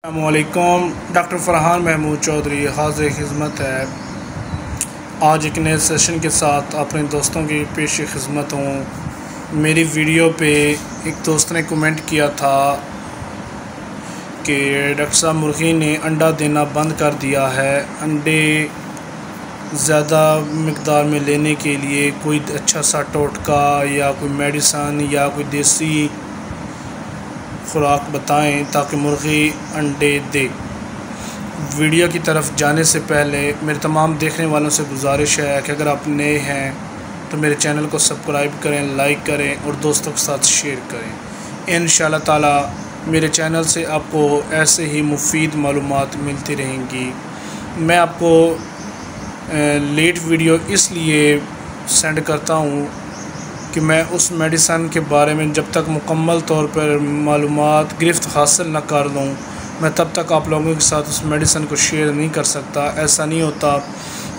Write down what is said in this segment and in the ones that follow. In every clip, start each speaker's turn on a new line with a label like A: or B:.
A: अस्सलामुअलैकुम। डॉक्टर फ़रहान महमूद चौधरी हाज़िर खिदमत है। आज एक नए सेशन के साथ अपने दोस्तों की पेश खिदमत हूँ। मेरी वीडियो पे एक दोस्त ने कमेंट किया था कि डॉक्टर साहब मुर्गी ने अंडा देना बंद कर दिया है, अंडे ज़्यादा मकदार में लेने के लिए कोई अच्छा सा टोटका या कोई मेडिसन या कोई देसी खुराक बताएं ताकि मुर्गी अंडे दे। वीडियो की तरफ जाने से पहले मेरे तमाम देखने वालों से गुजारिश है कि अगर आप नए हैं तो मेरे चैनल को सब्सक्राइब करें, लाइक करें और दोस्तों के साथ शेयर करें। इंशाअल्लाह ताला मेरे चैनल से आपको ऐसे ही मुफीद मालूमात मिलती रहेंगी। मैं आपको लेट वीडियो इसलिए सेंड करता हूँ कि मैं उस मेडिसन के बारे में जब तक मुकम्मल तौर पर मालूमात गिरफ्त हासिल न कर लूँ, मैं तब तक आप लोगों के साथ उस मेडिसन को शेयर नहीं कर सकता। ऐसा नहीं होता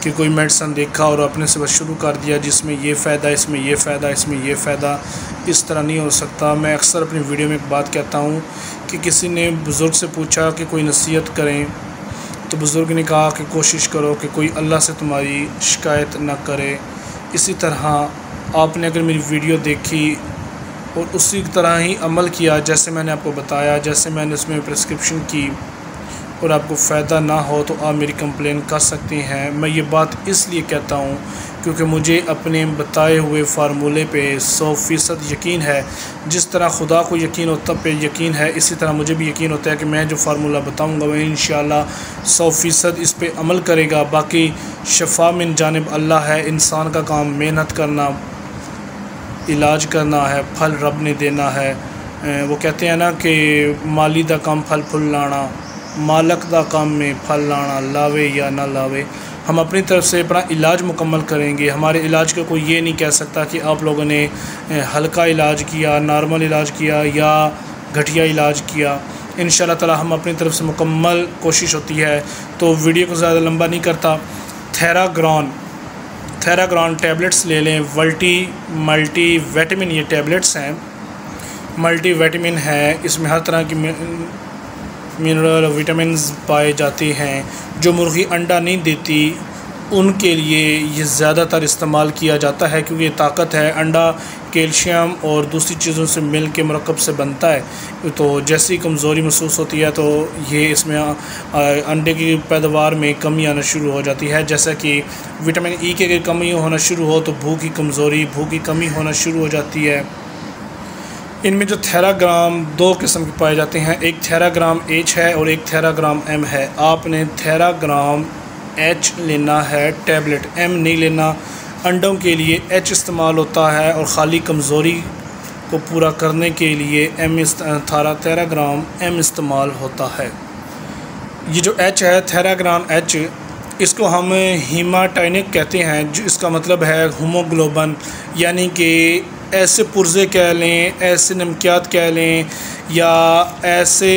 A: कि कोई मेडिसन देखा और अपने से बस शुरू कर दिया जिसमें ये फ़ायदा, इसमें ये फ़ायदा, इसमें ये फ़ायदा। इस तरह नहीं हो सकता। मैं अक्सर अपनी वीडियो में एक बात कहता हूँ कि किसी ने बुज़ुर्ग से पूछा कि कोई नसीहत करें, तो बुज़ुर्ग ने कहा कि कोशिश करो कि कोई अल्लाह से तुम्हारी शिकायत न करे। इसी तरह आपने अगर मेरी वीडियो देखी और उसी तरह ही अमल किया जैसे मैंने आपको बताया, जैसे मैंने उसमें प्रिस्क्रिप्शन की, और आपको फ़ायदा ना हो तो आप मेरी कंप्लेन कर सकते हैं। मैं ये बात इसलिए कहता हूँ क्योंकि मुझे अपने बताए हुए फार्मूले पे 100% यकीन है। जिस तरह खुदा को यकीन होता पे यकीन है, इसी तरह मुझे भी यकीन होता है कि मैं जो फार्मूला बताऊँगा वह इंशाअल्लाह 100% इस पे अमल करेगा। बाकी शफा मिन जानिब अल्लाह है। इंसान का काम मेहनत करना, इलाज करना है, फल रब ने देना है। वो कहते हैं ना कि माली दा काम फल फुल लाना, मालक दा काम में फल लाना, लावे या ना लावे। हम अपनी तरफ से अपना इलाज मुकम्मल करेंगे। हमारे इलाज का कोई ये नहीं कह सकता कि आप लोगों ने हल्का इलाज किया, नॉर्मल इलाज किया या घटिया इलाज किया। इंशाअल्लाह ताला हम अपनी तरफ से मुकम्मल कोशिश होती है। तो वीडियो को ज़्यादा लंबा नहीं करता। थेराग्रॉन टैबलेट्स ले लें। मल्टी विटामिन ये टैबलेट्स हैं, मल्टी विटामिन है। इसमें हर तरह की मिनरल विटामिन्स पाए जाते हैं। जो मुर्गी अंडा नहीं देती उनके लिए ये ज़्यादातर इस्तेमाल किया जाता है क्योंकि ये ताकत है। अंडा कैल्शियम और दूसरी चीज़ों से मिल के मरकब से बनता है। तो जैसी कमज़ोरी महसूस होती है तो ये इसमें अंडे की पैदावार में कमी आना शुरू हो जाती है। जैसा कि विटामिन ई की अगर कमी होना शुरू हो तो भूख की कमी होना शुरू हो जाती है। इनमें जो थेराग्राम 2 किस्म के पाए जाते हैं, एक थेराग्राम एच है और एक थेराग्राम एम है। आपने थेराग्राम एच लेना है टैबलेट, एम नहीं लेना। अंडों के लिए एच इस्तेमाल होता है और ख़ाली कमज़ोरी को पूरा करने के लिए थेराग्राम एम इस्तेमाल होता है। ये जो एच है थेराग्राम एच, इसको हम हीमाटाइनिक कहते हैं। जो इसका मतलब है हीमोग्लोबिन, यानी कि ऐसे पुर्जे कह लें, ऐसे नमकियात कह लें या ऐसे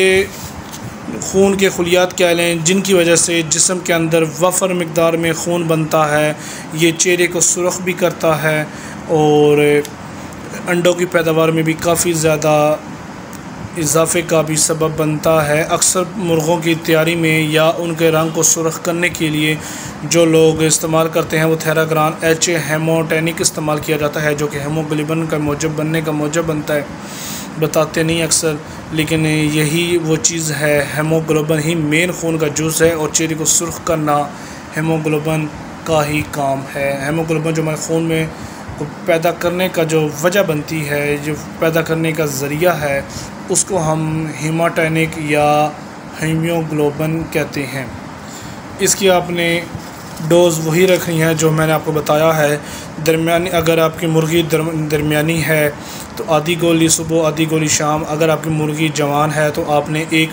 A: खून के खुलियात कह लें जिनकी वजह से जिस्म के अंदर वफ़र मकदार में खून बनता है। ये चेहरे को सुर्ख भी करता है और अंडों की पैदावार में भी काफ़ी ज़्यादा इजाफ़े का भी सबब बनता है। अक्सर मुर्ग़ों की तैयारी में या उनके रंग को सुर्ख करने के लिए जो लोग इस्तेमाल करते हैं वो थेराग्राम एच हेमोटैनिक इस्तेमाल किया जाता है, जो कि हेमोग्लोबिन का मौजब बनने का मौजब बनता है। बताते नहीं अक्सर, लेकिन यही वो चीज़ है। हेमोग्लोबिन ही मेन खून का जूस है और चेहरे को सुर्ख करना हेमोग्लोबिन का ही काम है। हेमोग्लोबिन जो हमारे खून में को पैदा करने का जो वजह बनती है, जो पैदा करने का ज़रिया है, उसको हम हीमाटाइनिक या हीमोग्लोबिन कहते हैं। इसकी आपने डोज़ वही रखनी है जो मैंने आपको बताया है। दरमियानी, अगर आपकी मुर्गी दरमियानी है तो आधी गोली सुबह, आधी गोली शाम। अगर आपकी मुर्गी जवान है तो आपने एक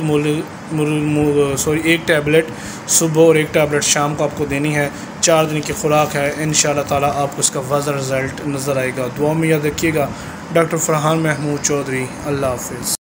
A: टैबलेट सुबह और एक टैबलेट शाम को आपको देनी है। 4 दिन की खुराक है। इंशाअल्लाह ताला आपको इसका वाज़ह रिज़ल्ट नज़र आएगा। दुआ में याद रखिएगा। डॉक्टर फ़रहान महमूद चौधरी। अल्लाह हाफ़िज़।